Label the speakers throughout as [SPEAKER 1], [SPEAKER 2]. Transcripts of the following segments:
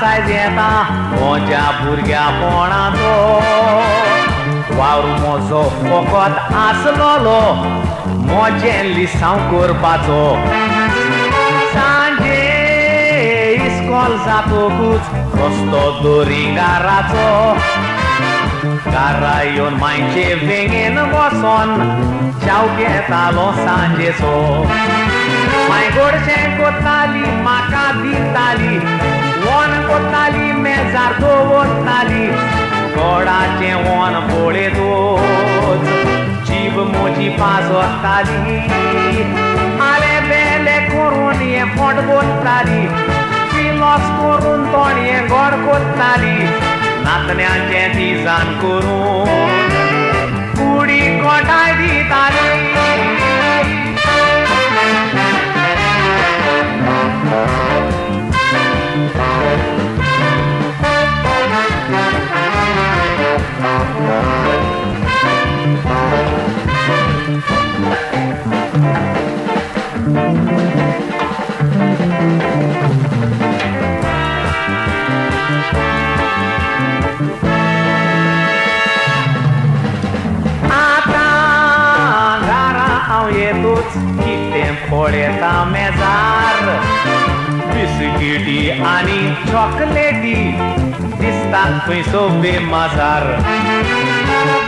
[SPEAKER 1] size येता म्हज्या भुरग्या पोणाचो वावर म्हजो फकत आसलोलो म्हजें लिसांव करपाचो सांजे इस्कॉल जातकूच रस्तो दोरिंगाराचो घरा येवन मायचे वेंगेन बसोन चाव घेतालो सांजेचो माय गोडशें कोत्ताली म्हाका दिताली वोन कोत्ताली मेजार दवरताली गोडाचें वोन पळयतूच जीब म्हजी पाजोत्ताली आले बेले करून हें पोट भरताली पिलोस करून तोणये गोड कोत्ताली नातन्याचें दिसान करून कुडी कोटाय दिताली कितें पळयता मेजार बिस्किटी आनी चॉकलेटी दिसतात खंयचो बेमाजार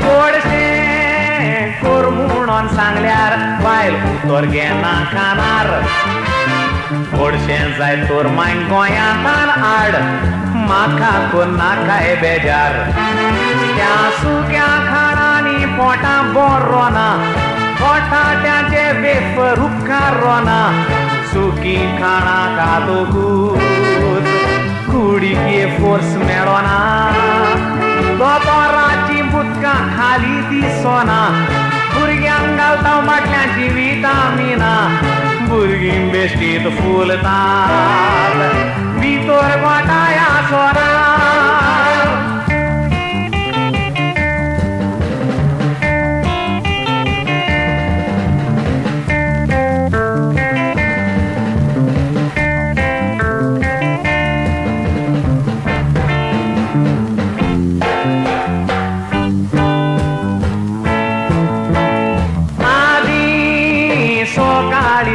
[SPEAKER 1] गोडशें कोर म्हणून सांगल्यार बायल उतर घेना कानार गोडशें जाय तर माय गोंयांत हाड म्हाका कोन्नाकाय बेजार त्या सुक्या खाणांनी पोटां बरो ना पोटाट्याचे वेफर उपकार रोना सुकी खाणा खातकूच कुडीके फोर्स मेळोना दोतोराची बुदकां खाली दिसोना भुरग्यांक घालता बाटल्यांची विटामिना भुरगीं बेश्टीत फुलतात भितर गोठाया सोरा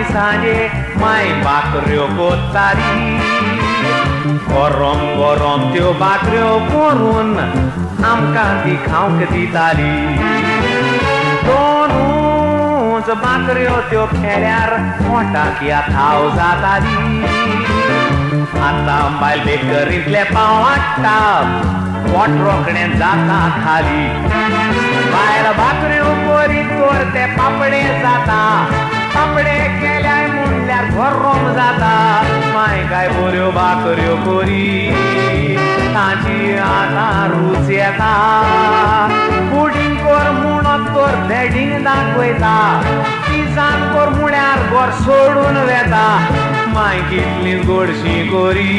[SPEAKER 1] सांजे माय बाकऱ्यो कोत्ताली गरम गरम त्यो बाकऱ्यो करून आमकां ती खावंक दिताली दोनूच बाकऱ्यो त्यो खेल्यार पोटाक या थाव जाताली आतां बायल बेकरींतले पाव हाडटा पोट रोखडें जाता खाली बायल बाकऱ्यो करीत तर ते पापडे जाता पापडे केल्याय म्हणल्यार गरम जाता माय काय बऱ्यो बाकऱ्यो करी ताची आतां रूच येता पुडींग कर म्हणत तर बेडींग दाखयता तिजान कर म्हळ्यार घर सोडून वेता माय कितली गोडशी करी